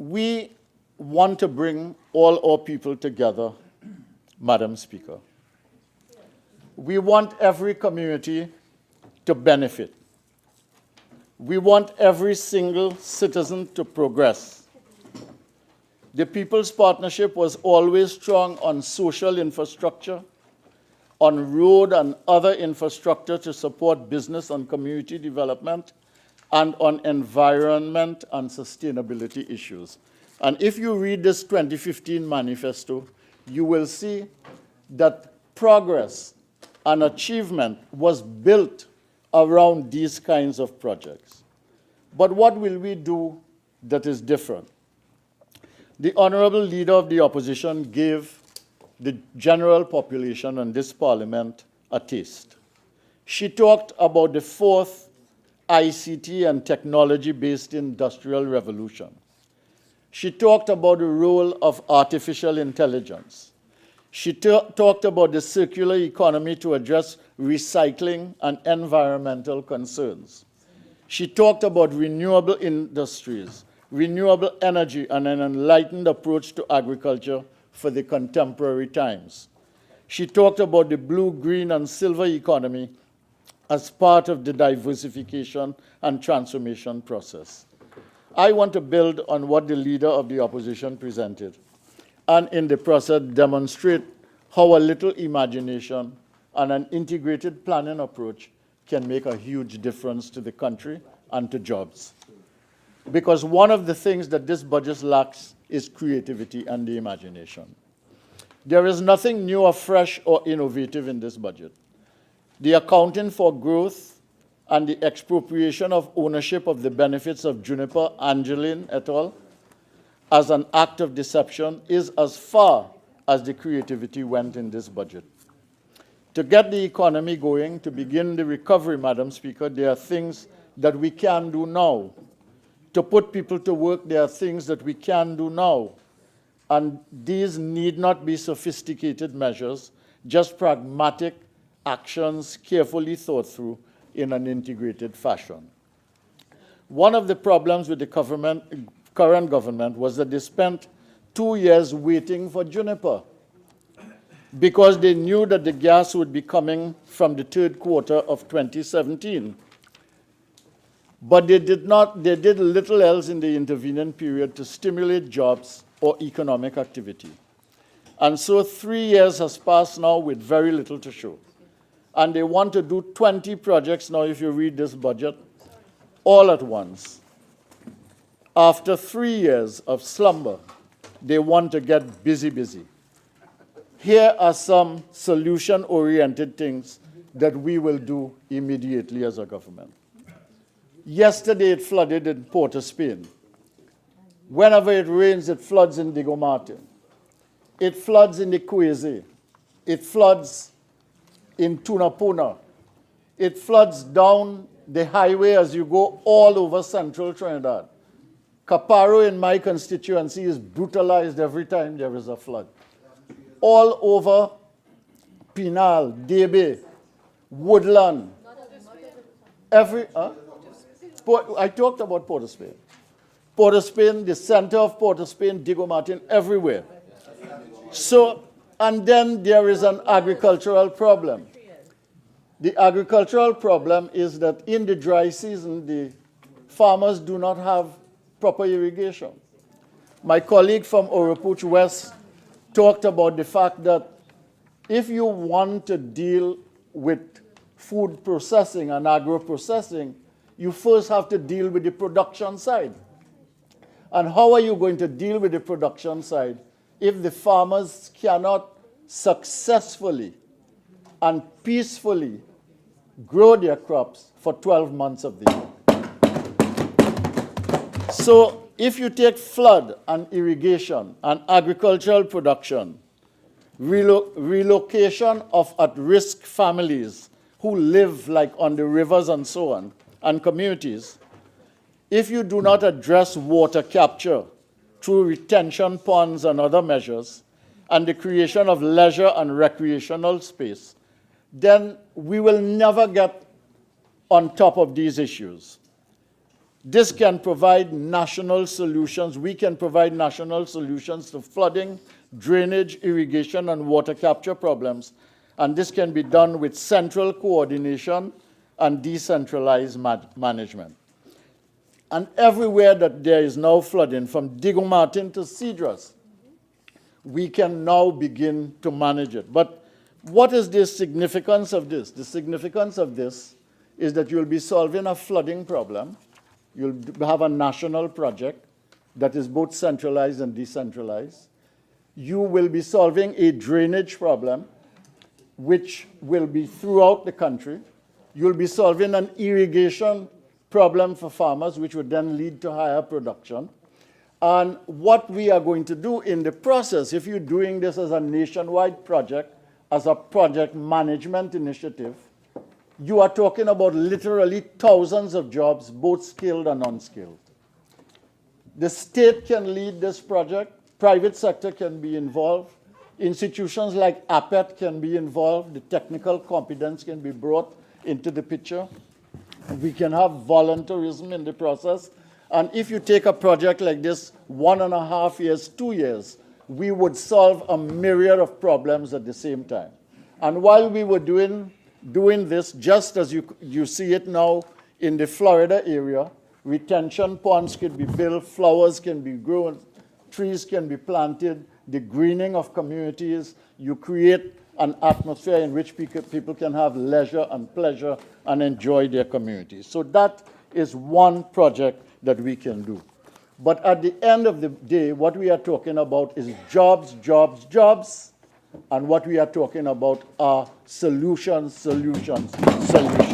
we want to bring all our people together, Madam Speaker. We want every community to benefit. We want every single citizen to progress. The People's Partnership was always strong on social infrastructure, on road and other infrastructure to support business and community development, and on environment and sustainability issues. And if you read this 2015 manifesto, you will see that progress and achievement was built around these kinds of projects. But what will we do that is different? The Honorable Leader of the Opposition gave the general population and this Parliament a taste. She talked about the fourth ICT and technology-based industrial revolution. She talked about the role of artificial intelligence. She talked about the circular economy to address recycling and environmental concerns. She talked about renewable industries, renewable energy, and an enlightened approach to agriculture for the contemporary times. She talked about the blue, green, and silver economy as part of the diversification and transformation process. I want to build on what the Leader of the Opposition presented, and in the process demonstrate how a little imagination and an integrated planning approach can make a huge difference to the country and to jobs. Because one of the things that this budget lacks is creativity and the imagination. There is nothing new or fresh or innovative in this budget. The accounting for growth and the expropriation of ownership of the benefits of Juniper, Angeline et al. As an act of deception is as far as the creativity went in this budget. To get the economy going, to begin the recovery, Madam Speaker, there are things that we can do now. To put people to work, there are things that we can do now. And these need not be sophisticated measures, just pragmatic actions carefully thought through in an integrated fashion. One of the problems with the current government was that they spent 2 years waiting for Juniper because they knew that the gas would be coming from the third quarter of 2017. But they did little else in the intervening period to stimulate jobs or economic activity. And so 3 years has passed now with very little to show. And they want to do 20 projects now, if you read this budget, all at once. After 3 years of slumber, they want to get busy. Here are some solution-oriented things that we will do immediately as a government. Yesterday it flooded in Port of Spain. Whenever it rains, it floods in Diego Martin. It floods in the Kwezi. It floods in Tunapuna. It floods down the highway as you go all over central Trinidad. Caparo in my constituency is brutalized every time there is a flood. All over Pinal, Debe, Woodland, I talked about Port of Spain. Port of Spain, the center of Port of Spain, Diego Martin, everywhere. So, and then there is an agricultural problem. The agricultural problem is that in the dry season, the farmers do not have proper irrigation. My colleague from Oropouche West talked about the fact that if you want to deal with food processing and agro-processing, you first have to deal with the production side. And how are you going to deal with the production side if the farmers cannot successfully and peacefully grow their crops for 12 months of the year? So if you take flood and irrigation and agricultural production, relocation of at-risk families who live like on the rivers and so on, and communities, if you do not address water capture through retention ponds and other measures, and the creation of leisure and recreational space, then we will never get on top of these issues. This can provide national solutions. We can provide national solutions to flooding, drainage, irrigation, and water capture problems. And this can be done with central coordination and decentralized management. And everywhere that there is now flooding, from Diego Martin to Cedros, we can now begin to manage it. But what is the significance of this? The significance of this is that you'll be solving a flooding problem. You'll have a national project that is both centralized and decentralized. You will be solving a drainage problem, which will be throughout the country. You'll be solving an irrigation problem for farmers, which would then lead to higher production. And what we are going to do in the process, if you're doing this as a nationwide project, as a project management initiative, you are talking about literally thousands of jobs, both skilled and unskilled. The state can lead this project. Private sector can be involved. Institutions like APET can be involved. The technical competence can be brought into the picture. We can have voluntarism in the process. And if you take a project like this, 1.5 years, 2 years, we would solve a myriad of problems at the same time. And while we were doing this, just as you see it now in the Florida area, retention ponds can be built, flowers can be grown, trees can be planted, the greening of communities, you create an atmosphere in which people can have leisure and pleasure and enjoy their communities. So that is one project that we can do. But at the end of the day, what we are talking about is jobs, jobs, jobs, and what we are talking about are solutions, solutions, solutions.